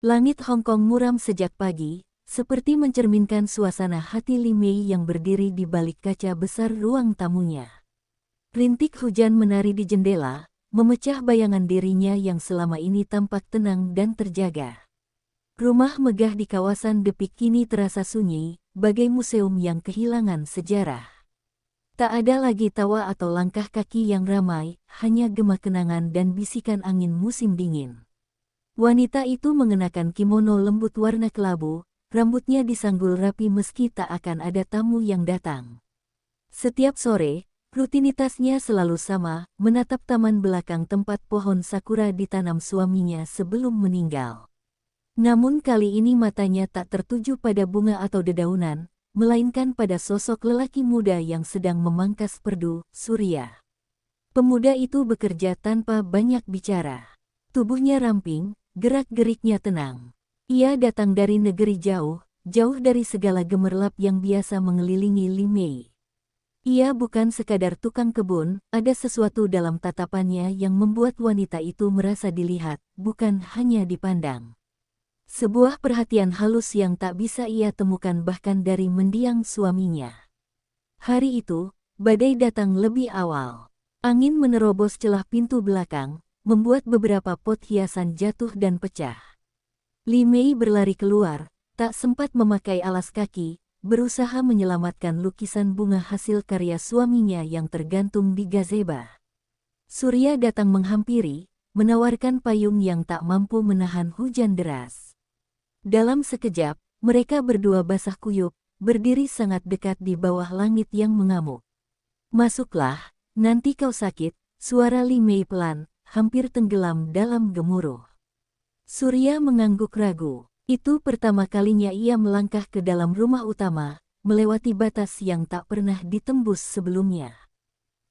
Langit Hong Kong muram sejak pagi, seperti mencerminkan suasana hati Li Mei yang berdiri di balik kaca besar ruang tamunya. Rintik hujan menari di jendela, memecah bayangan dirinya yang selama ini tampak tenang dan terjaga. Rumah megah di kawasan Depik kini terasa sunyi, bagai museum yang kehilangan sejarah. Tak ada lagi tawa atau langkah kaki yang ramai, hanya gema kenangan dan bisikan angin musim dingin. Wanita itu mengenakan kimono lembut warna kelabu, rambutnya disanggul rapi meski tak akan ada tamu yang datang. Setiap sore, rutinitasnya selalu sama, menatap taman belakang tempat pohon sakura ditanam suaminya sebelum meninggal. Namun kali ini matanya tak tertuju pada bunga atau dedaunan, melainkan pada sosok lelaki muda yang sedang memangkas perdu, Surya. Pemuda itu bekerja tanpa banyak bicara. Tubuhnya ramping, gerak-geriknya tenang. Ia datang dari negeri jauh, jauh dari segala gemerlap yang biasa mengelilingi Li Mei. Ia bukan sekadar tukang kebun, ada sesuatu dalam tatapannya yang membuat wanita itu merasa dilihat, bukan hanya dipandang. Sebuah perhatian halus yang tak bisa ia temukan bahkan dari mendiang suaminya. Hari itu, badai datang lebih awal. Angin menerobos celah pintu belakang, membuat beberapa pot hiasan jatuh dan pecah. Li Mei berlari keluar, tak sempat memakai alas kaki, berusaha menyelamatkan lukisan bunga hasil karya suaminya yang tergantung di gazebo. Surya datang menghampiri, menawarkan payung yang tak mampu menahan hujan deras. Dalam sekejap, mereka berdua basah kuyup, berdiri sangat dekat di bawah langit yang mengamuk. "Masuklah, nanti kau sakit," suara Li Mei pelan, hampir tenggelam dalam gemuruh. Surya mengangguk ragu. Itu pertama kalinya ia melangkah ke dalam rumah utama, melewati batas yang tak pernah ditembus sebelumnya.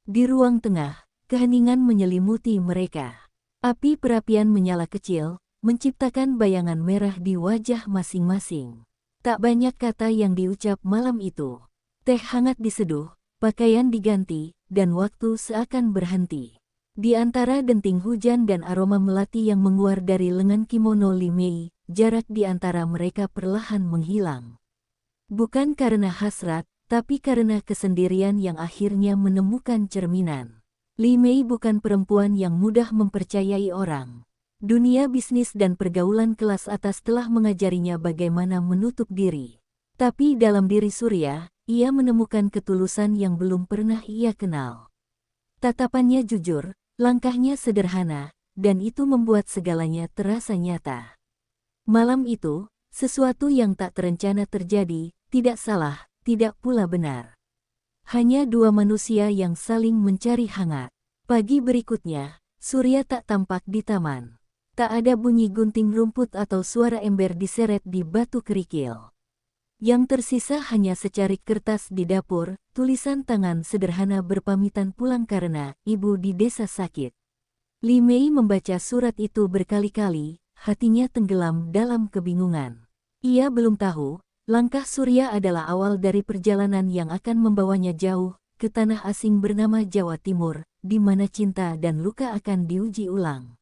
Di ruang tengah, keheningan menyelimuti mereka. Api perapian menyala kecil, menciptakan bayangan merah di wajah masing-masing. Tak banyak kata yang diucap malam itu. Teh hangat diseduh, pakaian diganti, dan waktu seakan berhenti. Di antara denting hujan dan aroma melati yang menguar dari lengan kimono Li Mei, jarak di antara mereka perlahan menghilang. Bukan karena hasrat, tapi karena kesendirian yang akhirnya menemukan cerminan. Li Mei bukan perempuan yang mudah mempercayai orang. Dunia bisnis dan pergaulan kelas atas telah mengajarinya bagaimana menutup diri. Tapi dalam diri Surya, ia menemukan ketulusan yang belum pernah ia kenal. Tatapannya jujur, langkahnya sederhana, dan itu membuat segalanya terasa nyata. Malam itu, sesuatu yang tak terencana terjadi, tidak salah, tidak pula benar. Hanya dua manusia yang saling mencari hangat. Pagi berikutnya, Surya tak tampak di taman. Tak ada bunyi gunting rumput atau suara ember diseret di batu kerikil. Yang tersisa hanya secarik kertas di dapur, tulisan tangan sederhana berpamitan pulang karena ibu di desa sakit. Li Mei membaca surat itu berkali-kali, hatinya tenggelam dalam kebingungan. Ia belum tahu, langkah Surya adalah awal dari perjalanan yang akan membawanya jauh, ke tanah asing bernama Jawa Timur, di mana cinta dan luka akan diuji ulang.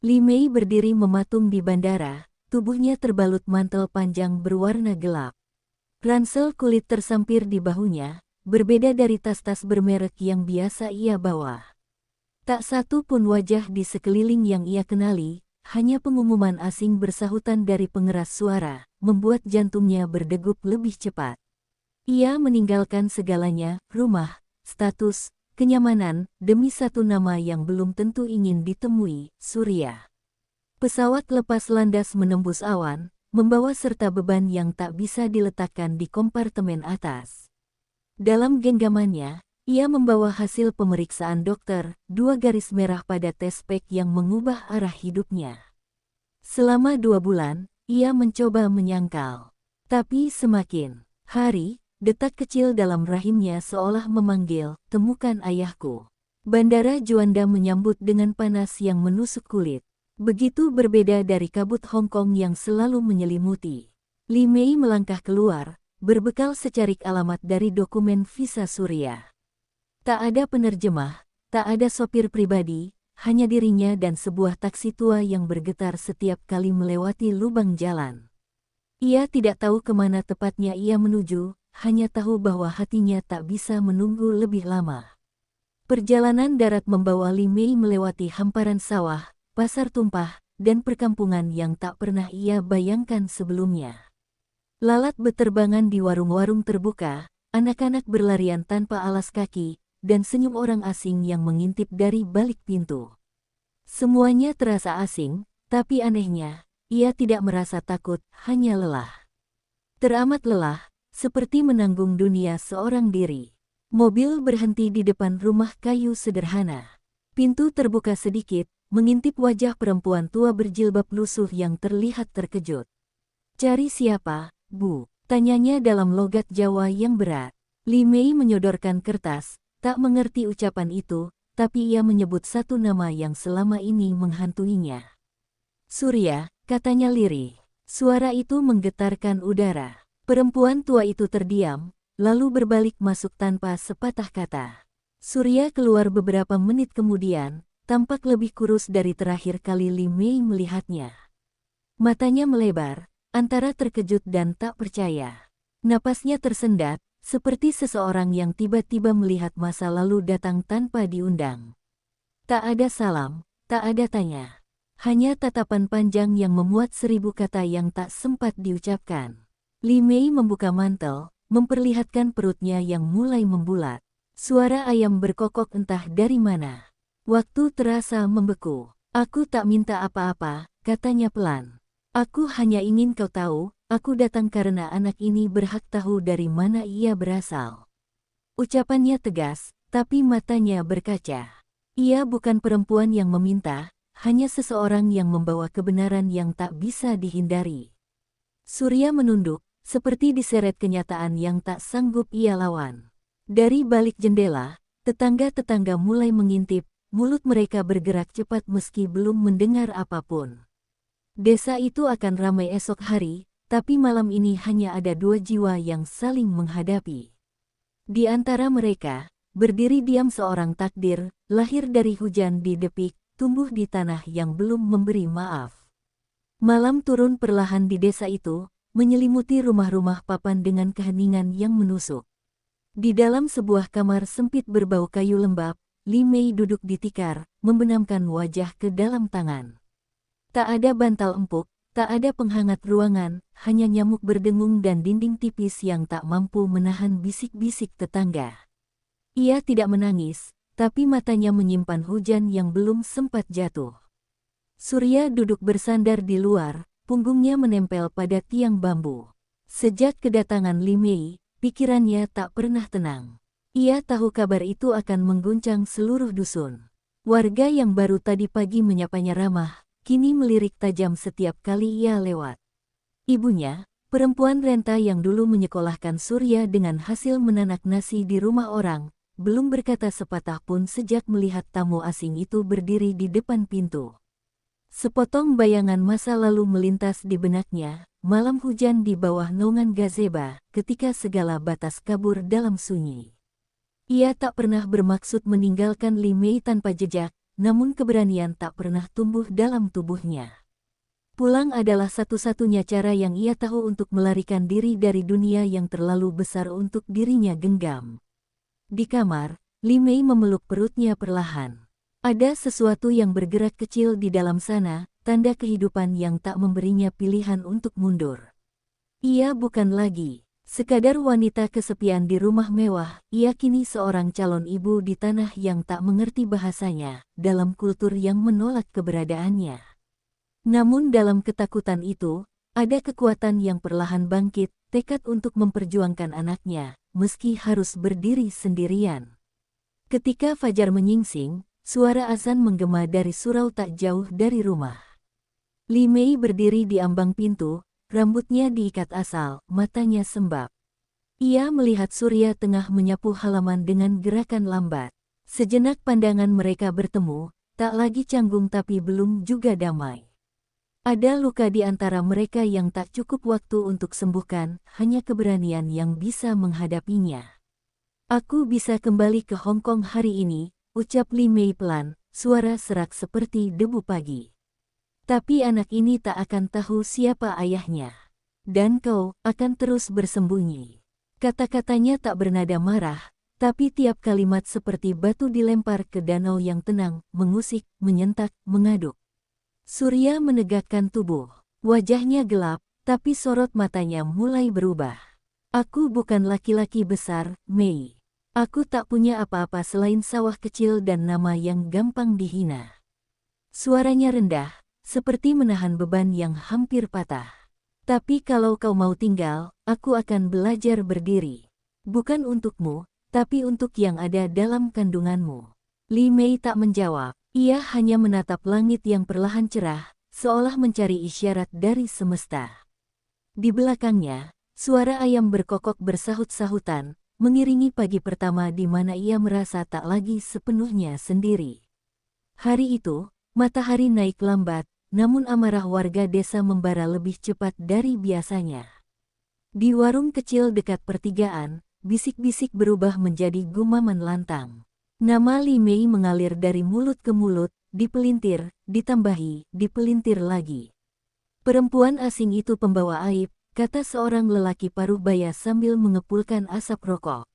Li Mei berdiri mematung di bandara, tubuhnya terbalut mantel panjang berwarna gelap. Ransel kulit tersampir di bahunya, berbeda dari tas-tas bermerek yang biasa ia bawa. Tak satu pun wajah di sekeliling yang ia kenali, hanya pengumuman asing bersahutan dari pengeras suara, membuat jantungnya berdegup lebih cepat. Ia meninggalkan segalanya, rumah, status, kenyamanan, demi satu nama yang belum tentu ingin ditemui, Surya. Pesawat lepas landas menembus awan, membawa serta beban yang tak bisa diletakkan di kompartemen atas. Dalam genggamannya, ia membawa hasil pemeriksaan dokter, 2 garis merah pada tes pack yang mengubah arah hidupnya. Selama 2 bulan, ia mencoba menyangkal. Tapi semakin hari, detak kecil dalam rahimnya seolah memanggil, "Temukan ayahku." Bandara Juanda menyambut dengan panas yang menusuk kulit. Begitu berbeda dari kabut Hong Kong yang selalu menyelimuti. Li Mei melangkah keluar, berbekal secarik alamat dari dokumen visa Surya. Tak ada penerjemah, tak ada sopir pribadi, hanya dirinya dan sebuah taksi tua yang bergetar setiap kali melewati lubang jalan. Ia tidak tahu kemana tepatnya ia menuju, hanya tahu bahwa hatinya tak bisa menunggu lebih lama. Perjalanan darat membawa Li Mei melewati hamparan sawah, pasar tumpah, dan perkampungan yang tak pernah ia bayangkan sebelumnya. Lalat beterbangan di warung-warung terbuka, anak-anak berlarian tanpa alas kaki, dan senyum orang asing yang mengintip dari balik pintu. Semuanya terasa asing, tapi anehnya, ia tidak merasa takut, hanya lelah. Teramat lelah, seperti menanggung dunia seorang diri. Mobil berhenti di depan rumah kayu sederhana. Pintu terbuka sedikit, mengintip wajah perempuan tua berjilbab lusuh yang terlihat terkejut. "Cari siapa, Bu?" tanyanya dalam logat Jawa yang berat. Li Mei menyodorkan kertas, tak mengerti ucapan itu, tapi ia menyebut satu nama yang selama ini menghantuinya. "Surya," katanya lirih. Suara itu menggetarkan udara. Perempuan tua itu terdiam, lalu berbalik masuk tanpa sepatah kata. Surya keluar beberapa menit kemudian, tampak lebih kurus dari terakhir kali Li Mei melihatnya. Matanya melebar, antara terkejut dan tak percaya. Napasnya tersendat, seperti seseorang yang tiba-tiba melihat masa lalu datang tanpa diundang. Tak ada salam, tak ada tanya. Hanya tatapan panjang yang memuat 1000 kata yang tak sempat diucapkan. Li Mei membuka mantel, memperlihatkan perutnya yang mulai membulat. Suara ayam berkokok entah dari mana. Waktu terasa membeku. "Aku tak minta apa-apa," katanya pelan. "Aku hanya ingin kau tahu, aku datang karena anak ini berhak tahu dari mana ia berasal." Ucapannya tegas, tapi matanya berkaca. Ia bukan perempuan yang meminta, hanya seseorang yang membawa kebenaran yang tak bisa dihindari. Surya menunduk, seperti diseret kenyataan yang tak sanggup ia lawan. Dari balik jendela, tetangga-tetangga mulai mengintip, mulut mereka bergerak cepat meski belum mendengar apapun. Desa itu akan ramai esok hari, tapi malam ini hanya ada 2 jiwa yang saling menghadapi. Di antara mereka, berdiri diam seorang takdir, lahir dari hujan di depik, tumbuh di tanah yang belum memberi maaf. Malam turun perlahan di desa itu, menyelimuti rumah-rumah papan dengan keheningan yang menusuk. Di dalam sebuah kamar sempit berbau kayu lembab, Li Mei duduk di tikar, membenamkan wajah ke dalam tangan. Tak ada bantal empuk, tak ada penghangat ruangan, hanya nyamuk berdengung dan dinding tipis yang tak mampu menahan bisik-bisik tetangga. Ia tidak menangis, tapi matanya menyimpan hujan yang belum sempat jatuh. Surya duduk bersandar di luar, punggungnya menempel pada tiang bambu. Sejak kedatangan Li Mei, pikirannya tak pernah tenang. Ia tahu kabar itu akan mengguncang seluruh dusun. Warga yang baru tadi pagi menyapanya ramah, kini melirik tajam setiap kali ia lewat. Ibunya, perempuan renta yang dulu menyekolahkan Surya dengan hasil menanak nasi di rumah orang, belum berkata sepatah pun sejak melihat tamu asing itu berdiri di depan pintu. Sepotong bayangan masa lalu melintas di benaknya, malam hujan di bawah naungan gazebo, ketika segala batas kabur dalam sunyi. Ia tak pernah bermaksud meninggalkan Li Mei tanpa jejak, namun keberanian tak pernah tumbuh dalam tubuhnya. Pulang adalah satu-satunya cara yang ia tahu untuk melarikan diri dari dunia yang terlalu besar untuk dirinya genggam. Di kamar, Li Mei memeluk perutnya perlahan. Ada sesuatu yang bergerak kecil di dalam sana, tanda kehidupan yang tak memberinya pilihan untuk mundur. Ia bukan lagi sekadar wanita kesepian di rumah mewah, ia kini seorang calon ibu di tanah yang tak mengerti bahasanya, dalam kultur yang menolak keberadaannya. Namun dalam ketakutan itu, ada kekuatan yang perlahan bangkit, tekad untuk memperjuangkan anaknya, meski harus berdiri sendirian. Ketika fajar menyingsing, suara azan menggema dari surau tak jauh dari rumah. Li Mei berdiri di ambang pintu, rambutnya diikat asal, matanya sembab. Ia melihat Surya tengah menyapu halaman dengan gerakan lambat. Sejenak pandangan mereka bertemu, tak lagi canggung tapi belum juga damai. Ada luka di antara mereka yang tak cukup waktu untuk sembuhkan, hanya keberanian yang bisa menghadapinya. "Aku bisa kembali ke Hong Kong hari ini," ucap Li Mei pelan, suara serak seperti debu pagi. Tapi anak ini tak akan tahu siapa ayahnya. Dan kau akan terus bersembunyi. Kata-katanya tak bernada marah, tapi tiap kalimat seperti batu dilempar ke danau yang tenang, mengusik, menyentak, mengaduk. Surya menegakkan tubuh. Wajahnya gelap, tapi sorot matanya mulai berubah. Aku bukan laki-laki besar, Mei. Aku tak punya apa-apa selain sawah kecil dan nama yang gampang dihina. Suaranya rendah, seperti menahan beban yang hampir patah. Tapi kalau kau mau tinggal, aku akan belajar berdiri. Bukan untukmu, tapi untuk yang ada dalam kandunganmu. Li Mei tak menjawab, ia hanya menatap langit yang perlahan cerah, seolah mencari isyarat dari semesta. Di belakangnya, suara ayam berkokok bersahut-sahutan, mengiringi pagi pertama di mana ia merasa tak lagi sepenuhnya sendiri. Hari itu, matahari naik lambat, namun amarah warga desa membara lebih cepat dari biasanya. Di warung kecil dekat pertigaan, bisik-bisik berubah menjadi gumaman lantang. Nama Li Mei mengalir dari mulut ke mulut, dipelintir, ditambahi, dipelintir lagi. Perempuan asing itu pembawa aib, kata seorang lelaki paruh baya sambil mengepulkan asap rokok.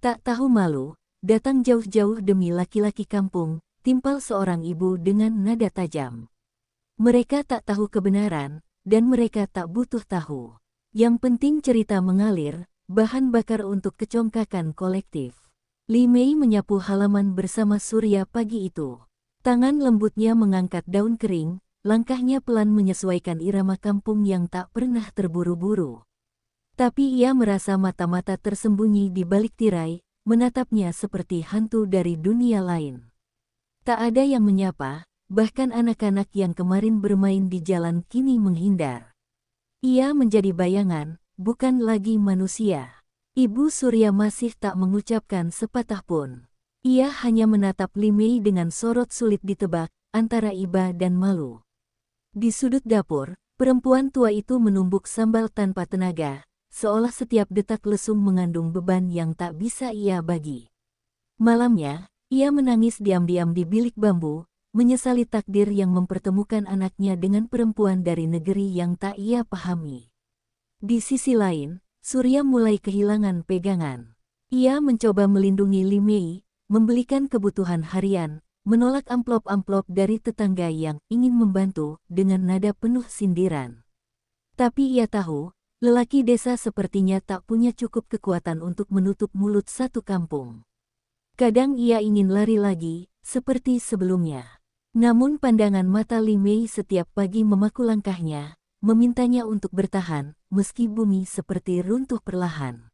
Tak tahu malu, datang jauh-jauh demi laki-laki kampung, timpal seorang ibu dengan nada tajam. Mereka tak tahu kebenaran, dan mereka tak butuh tahu. Yang penting cerita mengalir, bahan bakar untuk kecongkakan kolektif. Li Mei menyapu halaman bersama Surya pagi itu. Tangan lembutnya mengangkat daun kering, langkahnya pelan menyesuaikan irama kampung yang tak pernah terburu-buru. Tapi ia merasa mata-mata tersembunyi di balik tirai, menatapnya seperti hantu dari dunia lain. Tak ada yang menyapa, bahkan anak-anak yang kemarin bermain di jalan kini menghindar. Ia menjadi bayangan, bukan lagi manusia. Ibu Surya masih tak mengucapkan sepatah pun. Ia hanya menatap Li Mei dengan sorot sulit ditebak, antara iba dan malu. Di sudut dapur, perempuan tua itu menumbuk sambal tanpa tenaga, seolah setiap detak lesung mengandung beban yang tak bisa ia bagi. Malamnya, ia menangis diam-diam di bilik bambu, menyesali takdir yang mempertemukan anaknya dengan perempuan dari negeri yang tak ia pahami. Di sisi lain, Surya mulai kehilangan pegangan. Ia mencoba melindungi Li Mei, membelikan kebutuhan harian, menolak amplop-amplop dari tetangga yang ingin membantu dengan nada penuh sindiran. Tapi ia tahu, lelaki desa sepertinya tak punya cukup kekuatan untuk menutup mulut satu kampung. Kadang ia ingin lari lagi, seperti sebelumnya. Namun pandangan mata Li Mei setiap pagi memaku langkahnya, memintanya untuk bertahan, meski bumi seperti runtuh perlahan.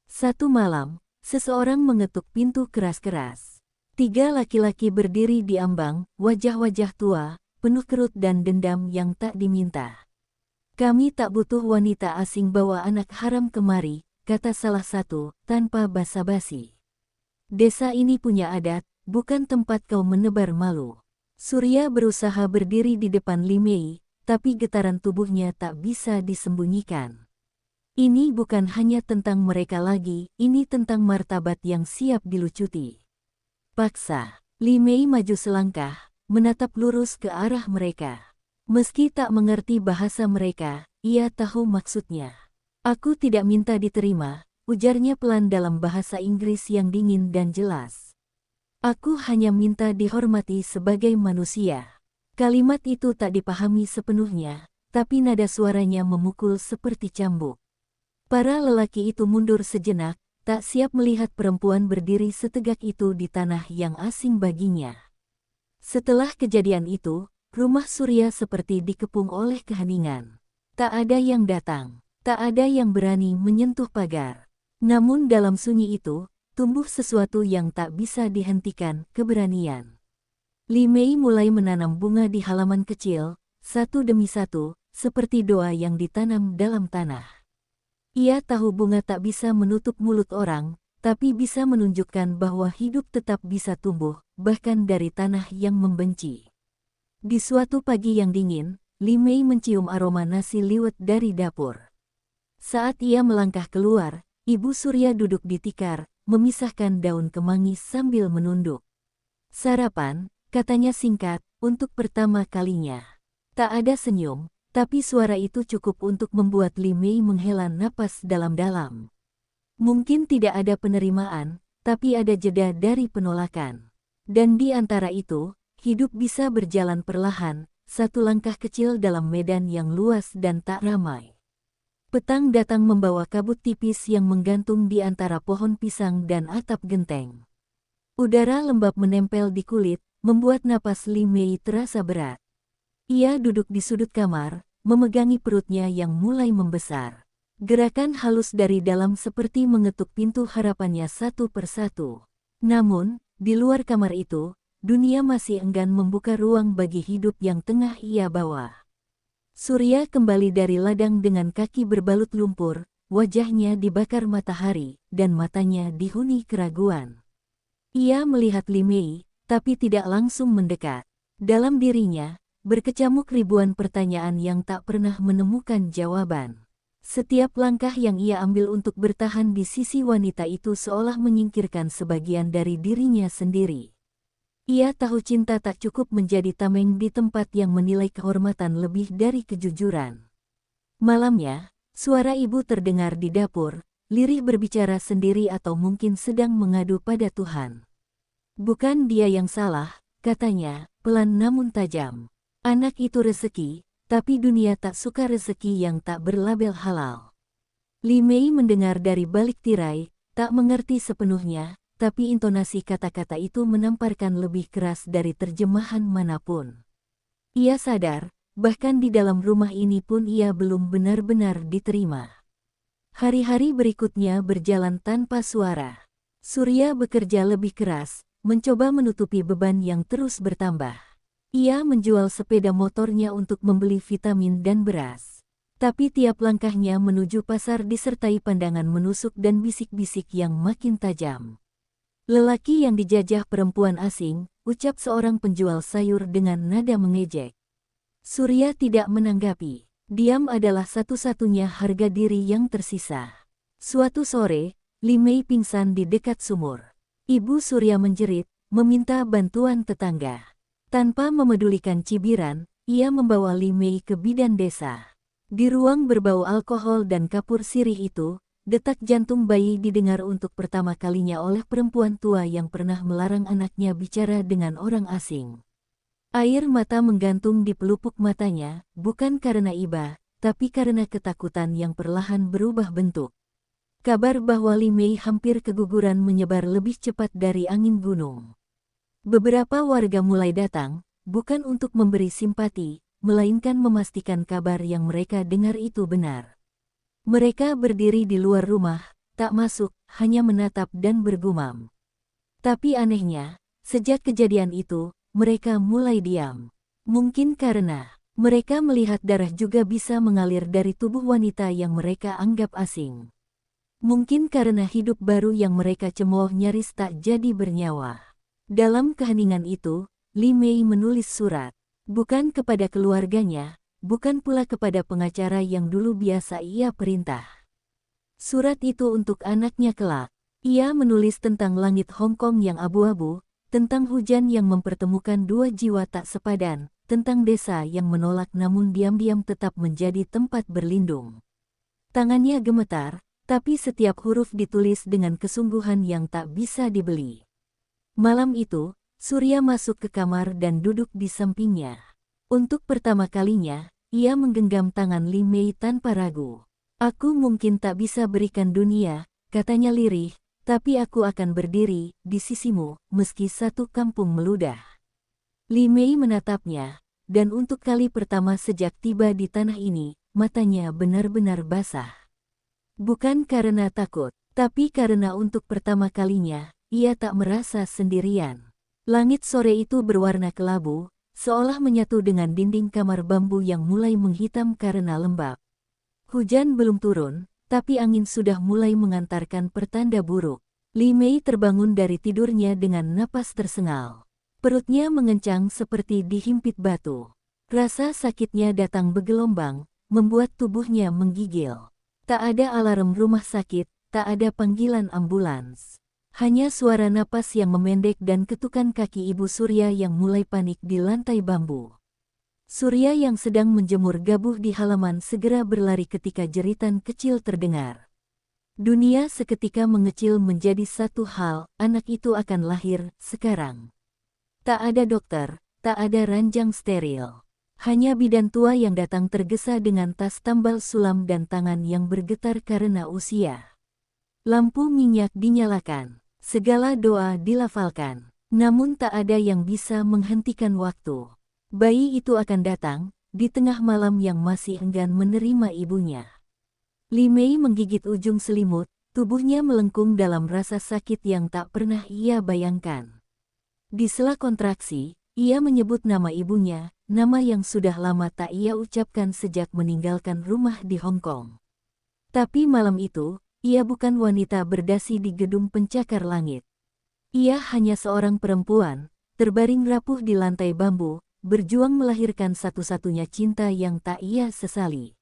Satu malam, seseorang mengetuk pintu keras-keras. 3 laki-laki berdiri di ambang, wajah-wajah tua, penuh kerut dan dendam yang tak diminta. Kami tak butuh wanita asing bawa anak haram kemari, kata salah satu, tanpa basa-basi. Desa ini punya adat, bukan tempat kau menebar malu. Surya berusaha berdiri di depan Li Mei, tapi getaran tubuhnya tak bisa disembunyikan. Ini bukan hanya tentang mereka lagi, ini tentang martabat yang siap dilucuti. Paksa, Li Mei maju selangkah, menatap lurus ke arah mereka. Meski tak mengerti bahasa mereka, ia tahu maksudnya. Aku tidak minta diterima, ujarnya pelan dalam bahasa Inggris yang dingin dan jelas. Aku hanya minta dihormati sebagai manusia. Kalimat itu tak dipahami sepenuhnya, tapi nada suaranya memukul seperti cambuk. Para lelaki itu mundur sejenak, tak siap melihat perempuan berdiri setegak itu di tanah yang asing baginya. Setelah kejadian itu, rumah Surya seperti dikepung oleh keheningan. Tak ada yang datang, tak ada yang berani menyentuh pagar. Namun dalam sunyi itu, tumbuh sesuatu yang tak bisa dihentikan, keberanian. Li Mei mulai menanam bunga di halaman kecil, satu demi satu, seperti doa yang ditanam dalam tanah. Ia tahu bunga tak bisa menutup mulut orang, tapi bisa menunjukkan bahwa hidup tetap bisa tumbuh, bahkan dari tanah yang membenci. Di suatu pagi yang dingin, Li Mei mencium aroma nasi liwet dari dapur. Saat ia melangkah keluar, Ibu Surya duduk di tikar, memisahkan daun kemangi sambil menunduk. Sarapan, katanya singkat, untuk pertama kalinya. Tak ada senyum, tapi suara itu cukup untuk membuat Li Mei menghela napas dalam-dalam. Mungkin tidak ada penerimaan, tapi ada jeda dari penolakan. Dan di antara itu, hidup bisa berjalan perlahan, satu langkah kecil dalam medan yang luas dan tak ramai. Petang datang membawa kabut tipis yang menggantung di antara pohon pisang dan atap genteng. Udara lembab menempel di kulit, membuat napas Li Mei terasa berat. Ia duduk di sudut kamar, memegangi perutnya yang mulai membesar. Gerakan halus dari dalam seperti mengetuk pintu harapannya satu persatu. Namun, di luar kamar itu, dunia masih enggan membuka ruang bagi hidup yang tengah ia bawa. Surya kembali dari ladang dengan kaki berbalut lumpur, wajahnya dibakar matahari, dan matanya dihuni keraguan. Ia melihat Li Mei, tapi tidak langsung mendekat. Dalam dirinya, berkecamuk ribuan pertanyaan yang tak pernah menemukan jawaban. Setiap langkah yang ia ambil untuk bertahan di sisi wanita itu seolah menyingkirkan sebagian dari dirinya sendiri. Ia tahu cinta tak cukup menjadi tameng di tempat yang menilai kehormatan lebih dari kejujuran. Malamnya, suara ibu terdengar di dapur, lirih berbicara sendiri atau mungkin sedang mengadu pada Tuhan. Bukan dia yang salah, katanya, pelan namun tajam. Anak itu rezeki, tapi dunia tak suka rezeki yang tak berlabel halal. Li Mei mendengar dari balik tirai, tak mengerti sepenuhnya, tapi intonasi kata-kata itu menamparkan lebih keras dari terjemahan manapun. Ia sadar, bahkan di dalam rumah ini pun ia belum benar-benar diterima. Hari-hari berikutnya berjalan tanpa suara. Surya bekerja lebih keras, mencoba menutupi beban yang terus bertambah. Ia menjual sepeda motornya untuk membeli vitamin dan beras. Tapi tiap langkahnya menuju pasar disertai pandangan menusuk dan bisik-bisik yang makin tajam. Lelaki yang dijajah perempuan asing, ucap seorang penjual sayur dengan nada mengejek. Surya tidak menanggapi. Diam adalah satu-satunya harga diri yang tersisa. Suatu sore, Li Mei pingsan di dekat sumur. Ibu Surya menjerit, meminta bantuan tetangga. Tanpa memedulikan cibiran, ia membawa Li Mei ke bidan desa. Di ruang berbau alkohol dan kapur sirih itu, detak jantung bayi didengar untuk pertama kalinya oleh perempuan tua yang pernah melarang anaknya bicara dengan orang asing. Air mata menggantung di pelupuk matanya, bukan karena iba, tapi karena ketakutan yang perlahan berubah bentuk. Kabar bahwa Li Mei hampir keguguran menyebar lebih cepat dari angin gunung. Beberapa warga mulai datang, bukan untuk memberi simpati, melainkan memastikan kabar yang mereka dengar itu benar. Mereka berdiri di luar rumah, tak masuk, hanya menatap dan bergumam. Tapi anehnya, sejak kejadian itu, mereka mulai diam. Mungkin karena mereka melihat darah juga bisa mengalir dari tubuh wanita yang mereka anggap asing. Mungkin karena hidup baru yang mereka cemooh nyaris tak jadi bernyawa. Dalam keheningan itu, Li Mei menulis surat. Bukan kepada keluarganya, bukan pula kepada pengacara yang dulu biasa ia perintah. Surat itu untuk anaknya kelak. Ia menulis tentang langit Hong Kong yang abu-abu, tentang hujan yang mempertemukan dua jiwa tak sepadan, tentang desa yang menolak namun diam-diam tetap menjadi tempat berlindung. Tangannya gemetar, tapi setiap huruf ditulis dengan kesungguhan yang tak bisa dibeli. Malam itu, Surya masuk ke kamar dan duduk di sampingnya. Untuk pertama kalinya, ia menggenggam tangan Li Mei tanpa ragu. Aku mungkin tak bisa berikan dunia, katanya lirih, tapi aku akan berdiri di sisimu, meski satu kampung meludah. Li Mei menatapnya, dan untuk kali pertama sejak tiba di tanah ini, matanya benar-benar basah. Bukan karena takut, tapi karena untuk pertama kalinya, ia tak merasa sendirian. Langit sore itu berwarna kelabu, seolah menyatu dengan dinding kamar bambu yang mulai menghitam karena lembab. Hujan belum turun, tapi angin sudah mulai mengantarkan pertanda buruk. Li Mei terbangun dari tidurnya dengan napas tersengal. Perutnya mengencang seperti dihimpit batu. Rasa sakitnya datang bergelombang, membuat tubuhnya menggigil. Tak ada alarm rumah sakit, tak ada panggilan ambulans. Hanya suara napas yang memendek dan ketukan kaki Ibu Surya yang mulai panik di lantai bambu. Surya yang sedang menjemur gabuh di halaman segera berlari ketika jeritan kecil terdengar. Dunia seketika mengecil menjadi satu hal, anak itu akan lahir sekarang. Tak ada dokter, tak ada ranjang steril. Hanya bidan tua yang datang tergesa dengan tas tambal sulam dan tangan yang bergetar karena usia. Lampu minyak dinyalakan. Segala doa dilafalkan, namun tak ada yang bisa menghentikan waktu. Bayi itu akan datang, di tengah malam yang masih enggan menerima ibunya. Li Mei menggigit ujung selimut, tubuhnya melengkung dalam rasa sakit yang tak pernah ia bayangkan. Di sela kontraksi, ia menyebut nama ibunya, nama yang sudah lama tak ia ucapkan sejak meninggalkan rumah di Hong Kong. Tapi malam itu, ia bukan wanita berdasi di gedung pencakar langit. Ia hanya seorang perempuan, terbaring rapuh di lantai bambu, berjuang melahirkan satu-satunya cinta yang tak ia sesali.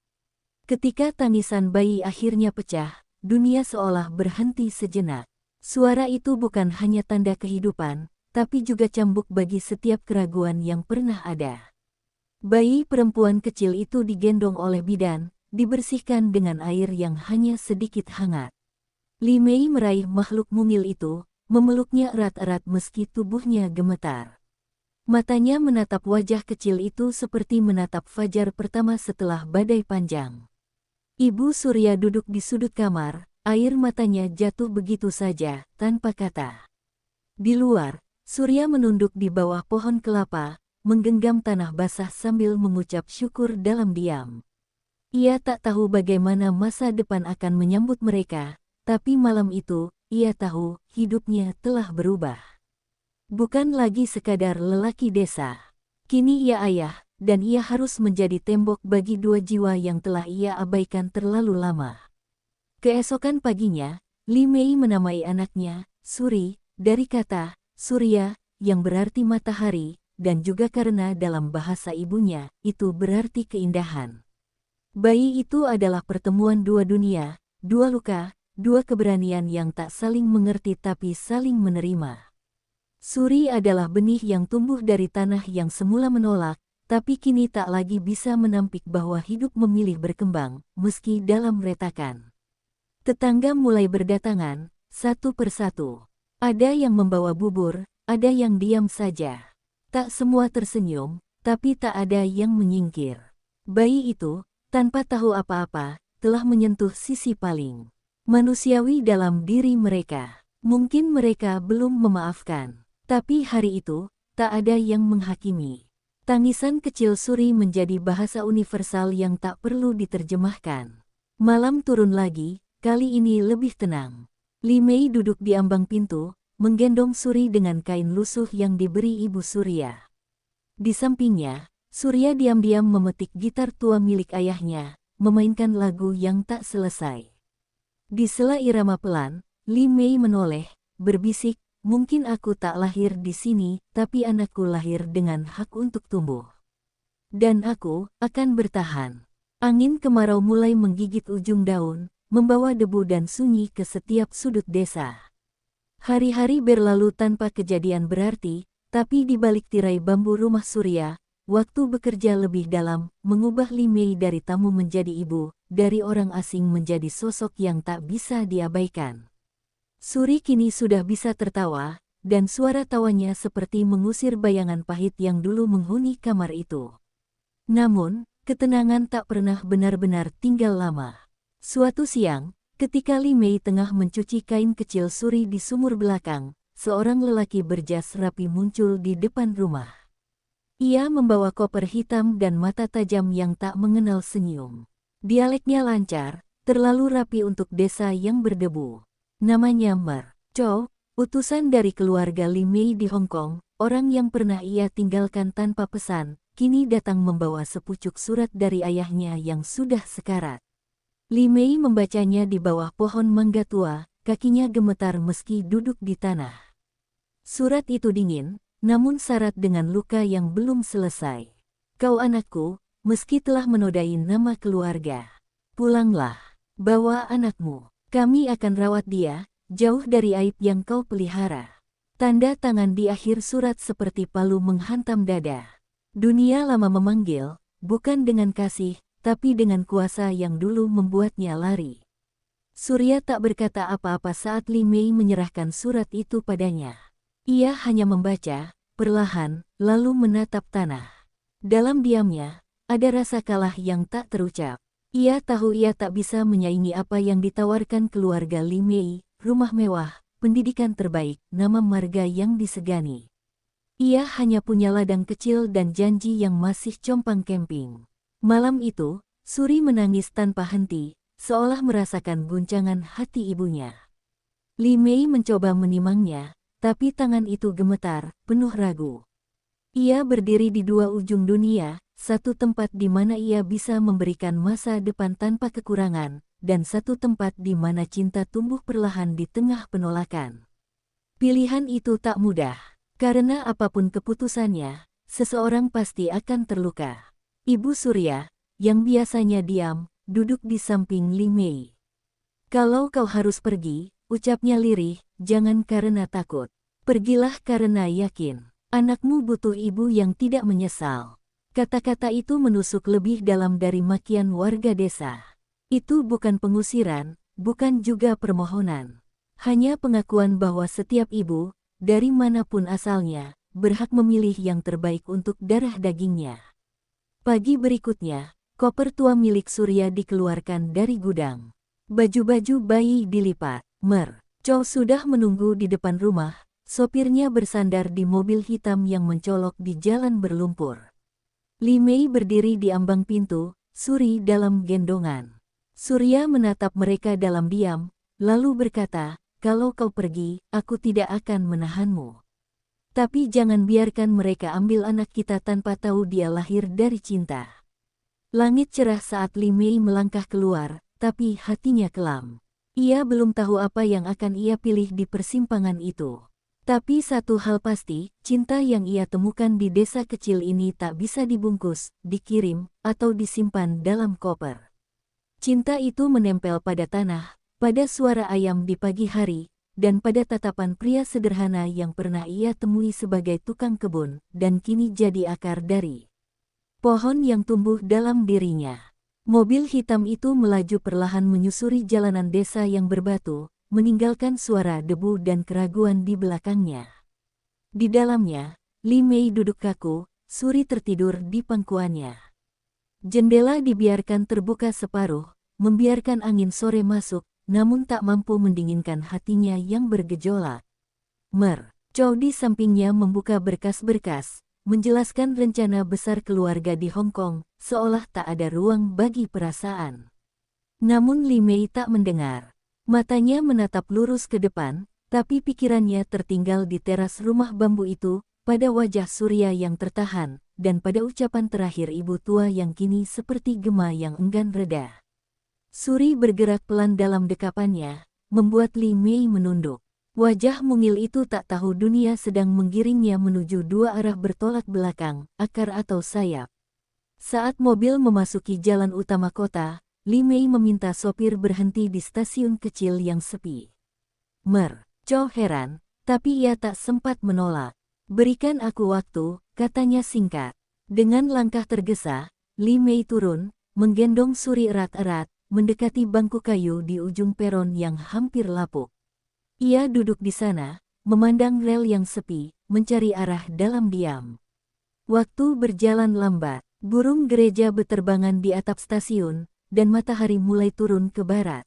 Ketika tangisan bayi akhirnya pecah, dunia seolah berhenti sejenak. Suara itu bukan hanya tanda kehidupan, tapi juga cambuk bagi setiap keraguan yang pernah ada. Bayi perempuan kecil itu digendong oleh bidan, dibersihkan dengan air yang hanya sedikit hangat. Li Mei meraih makhluk mungil itu, memeluknya erat-erat meski tubuhnya gemetar. Matanya menatap wajah kecil itu seperti menatap fajar pertama setelah badai panjang. Ibu Surya duduk di sudut kamar, air matanya jatuh begitu saja, tanpa kata. Di luar, Surya menunduk di bawah pohon kelapa, menggenggam tanah basah sambil mengucap syukur dalam diam. Ia tak tahu bagaimana masa depan akan menyambut mereka, tapi malam itu, ia tahu hidupnya telah berubah. Bukan lagi sekadar lelaki desa. Kini ia ayah, dan ia harus menjadi tembok bagi dua jiwa yang telah ia abaikan terlalu lama. Keesokan paginya, Li Mei menamai anaknya, Suri, dari kata Surya, yang berarti matahari, dan juga karena dalam bahasa ibunya, itu berarti keindahan. Bayi itu adalah pertemuan dua dunia, dua luka, dua keberanian yang tak saling mengerti tapi saling menerima. Suri adalah benih yang tumbuh dari tanah yang semula menolak, tapi kini tak lagi bisa menampik bahwa hidup memilih berkembang, meski dalam retakan. Tetangga mulai berdatangan, satu persatu. Ada yang membawa bubur, ada yang diam saja. Tak semua tersenyum, tapi tak ada yang menyingkir. Bayi itu, tanpa tahu apa-apa, telah menyentuh sisi paling manusiawi dalam diri mereka. Mungkin mereka belum memaafkan, tapi hari itu, tak ada yang menghakimi. Tangisan kecil Suri menjadi bahasa universal yang tak perlu diterjemahkan. Malam turun lagi, kali ini lebih tenang. Li Mei duduk di ambang pintu, menggendong Suri dengan kain lusuh yang diberi Ibu Surya. Di sampingnya, Surya diam-diam memetik gitar tua milik ayahnya, memainkan lagu yang tak selesai. Di sela irama pelan, Li Mei menoleh, berbisik, mungkin aku tak lahir di sini, tapi anakku lahir dengan hak untuk tumbuh. Dan aku akan bertahan. Angin kemarau mulai menggigit ujung daun, membawa debu dan sunyi ke setiap sudut desa. Hari-hari berlalu tanpa kejadian berarti, tapi di balik tirai bambu rumah Surya, waktu bekerja lebih dalam, mengubah Li Mei dari tamu menjadi ibu, dari orang asing menjadi sosok yang tak bisa diabaikan. Suri kini sudah bisa tertawa, dan suara tawanya seperti mengusir bayangan pahit yang dulu menghuni kamar itu. Namun, ketenangan tak pernah benar-benar tinggal lama. Suatu siang, ketika Li Mei tengah mencuci kain kecil Suri di sumur belakang, seorang lelaki berjas rapi muncul di depan rumah. Ia membawa koper hitam dan mata tajam yang tak mengenal senyum. Dialeknya lancar, terlalu rapi untuk desa yang berdebu. Namanya Mer Chow, utusan dari keluarga Li Mei di Hong Kong, orang yang pernah ia tinggalkan tanpa pesan, kini datang membawa sepucuk surat dari ayahnya yang sudah sekarat. Li Mei membacanya di bawah pohon mangga tua, kakinya gemetar meski duduk di tanah. Surat itu dingin, namun syarat dengan luka yang belum selesai. Kau anakku, meski telah menodai nama keluarga. Pulanglah, bawa anakmu. Kami akan rawat dia, jauh dari aib yang kau pelihara. Tanda tangan di akhir surat seperti palu menghantam dada. Dunia lama memanggil, bukan dengan kasih, tapi dengan kuasa yang dulu membuatnya lari. Surya tak berkata apa-apa saat Li Mei menyerahkan surat itu padanya. Ia hanya membaca, perlahan, lalu menatap tanah. Dalam diamnya, ada rasa kalah yang tak terucap. Ia tahu ia tak bisa menyaingi apa yang ditawarkan keluarga Li Mei, rumah mewah, pendidikan terbaik, nama marga yang disegani. Ia hanya punya ladang kecil dan janji yang masih compang-camping. Malam itu, Suri menangis tanpa henti, seolah merasakan guncangan hati ibunya. Li Mei mencoba menimangnya, tapi tangan itu gemetar, penuh ragu. Ia berdiri di dua ujung dunia, satu tempat di mana ia bisa memberikan masa depan tanpa kekurangan, dan satu tempat di mana cinta tumbuh perlahan di tengah penolakan. Pilihan itu tak mudah, karena apapun keputusannya, seseorang pasti akan terluka. Ibu Surya, yang biasanya diam, duduk di samping Li Mei. Kalau kau harus pergi, ucapnya lirih, jangan karena takut. Pergilah karena yakin. Anakmu butuh ibu yang tidak menyesal. Kata-kata itu menusuk lebih dalam dari makian warga desa. Itu bukan pengusiran, bukan juga permohonan. Hanya pengakuan bahwa setiap ibu, dari manapun asalnya, berhak memilih yang terbaik untuk darah dagingnya. Pagi berikutnya, koper tua milik Surya dikeluarkan dari gudang. Baju-baju bayi dilipat. Chow sudah menunggu di depan rumah. Sopirnya bersandar di mobil hitam yang mencolok di jalan berlumpur. Li Mei berdiri di ambang pintu, Suri dalam gendongan. Surya menatap mereka dalam diam, lalu berkata, kalau kau pergi, aku tidak akan menahanmu. Tapi jangan biarkan mereka ambil anak kita tanpa tahu dia lahir dari cinta. Langit cerah saat Li Mei melangkah keluar, tapi hatinya kelam. Ia belum tahu apa yang akan ia pilih di persimpangan itu. Tapi satu hal pasti, cinta yang ia temukan di desa kecil ini tak bisa dibungkus, dikirim, atau disimpan dalam koper. Cinta itu menempel pada tanah, pada suara ayam di pagi hari, dan pada tatapan pria sederhana yang pernah ia temui sebagai tukang kebun, dan kini jadi akar dari pohon yang tumbuh dalam dirinya. Mobil hitam itu melaju perlahan menyusuri jalanan desa yang berbatu, meninggalkan suara debu dan keraguan di belakangnya. Di dalamnya, Li Mei duduk kaku, Suri tertidur di pangkuannya. Jendela dibiarkan terbuka separuh, membiarkan angin sore masuk, namun tak mampu mendinginkan hatinya yang bergejolak. Chow di sampingnya membuka berkas-berkas, menjelaskan rencana besar keluarga di Hong Kong, seolah tak ada ruang bagi perasaan. Namun Li Mei tak mendengar. Matanya menatap lurus ke depan, tapi pikirannya tertinggal di teras rumah bambu itu, pada wajah Surya yang tertahan, dan pada ucapan terakhir ibu tua yang kini seperti gema yang enggan reda. Suri bergerak pelan dalam dekapannya, membuat Li Mei menunduk. Wajah mungil itu tak tahu dunia sedang menggiringnya menuju dua arah bertolak belakang, akar atau sayap. Saat mobil memasuki jalan utama kota, Li Mei meminta sopir berhenti di stasiun kecil yang sepi. Chow heran, tapi ia tak sempat menolak. Berikan aku waktu, katanya singkat. Dengan langkah tergesa, Li Mei turun, menggendong Suri erat-erat, mendekati bangku kayu di ujung peron yang hampir lapuk. Ia duduk di sana, memandang rel yang sepi, mencari arah dalam diam. Waktu berjalan lambat, burung gereja beterbangan di atap stasiun, dan matahari mulai turun ke barat.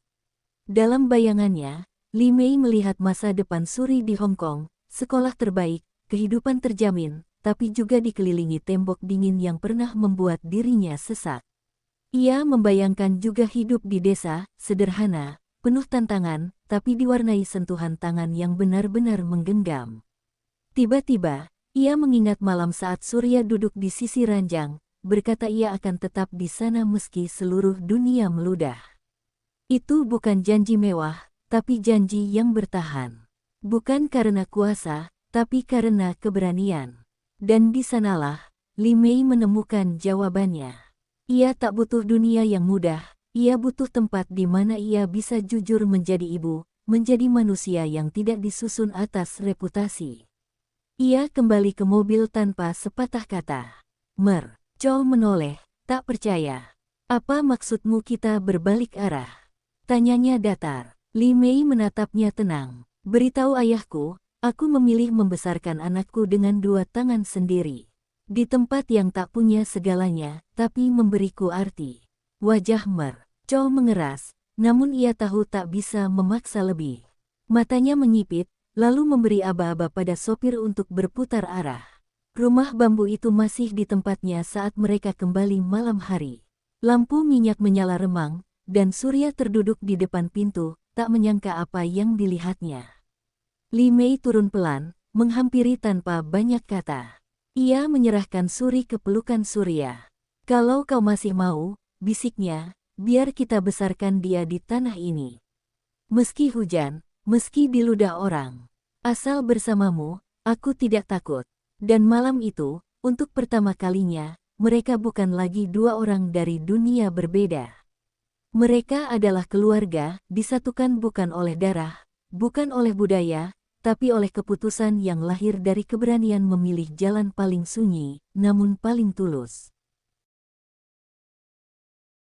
Dalam bayangannya, Li Mei melihat masa depan Suri di Hong Kong, sekolah terbaik, kehidupan terjamin, tapi juga dikelilingi tembok dingin yang pernah membuat dirinya sesak. Ia membayangkan juga hidup di desa, sederhana, penuh tantangan, tapi diwarnai sentuhan tangan yang benar-benar menggenggam. Tiba-tiba, ia mengingat malam saat Surya duduk di sisi ranjang, berkata ia akan tetap di sana meski seluruh dunia meludah. Itu bukan janji mewah, tapi janji yang bertahan. Bukan karena kuasa, tapi karena keberanian. Dan di sanalah, Li Mei menemukan jawabannya. Ia tak butuh dunia yang mudah, ia butuh tempat di mana ia bisa jujur menjadi ibu, menjadi manusia yang tidak disusun atas reputasi. Ia kembali ke mobil tanpa sepatah kata. Chow menoleh, tak percaya. Apa maksudmu kita berbalik arah? Tanyanya datar. Li Mei menatapnya tenang. Beritahu ayahku, aku memilih membesarkan anakku dengan dua tangan sendiri. Di tempat yang tak punya segalanya, tapi memberiku arti. Wajah Chow mengeras, namun ia tahu tak bisa memaksa lebih. Matanya menyipit, lalu memberi aba-aba pada sopir untuk berputar arah. Rumah bambu itu masih di tempatnya saat mereka kembali malam hari. Lampu minyak menyala remang, dan Surya terduduk di depan pintu, tak menyangka apa yang dilihatnya. Li Mei turun pelan, menghampiri tanpa banyak kata. Ia menyerahkan Suri ke pelukan Surya. Kalau kau masih mau, bisiknya, biar kita besarkan dia di tanah ini. Meski hujan, meski diludah orang. Asal bersamamu, aku tidak takut. Dan malam itu, untuk pertama kalinya, mereka bukan lagi dua orang dari dunia berbeda. Mereka adalah keluarga, disatukan bukan oleh darah, bukan oleh budaya, tapi oleh keputusan yang lahir dari keberanian memilih jalan paling sunyi, namun paling tulus.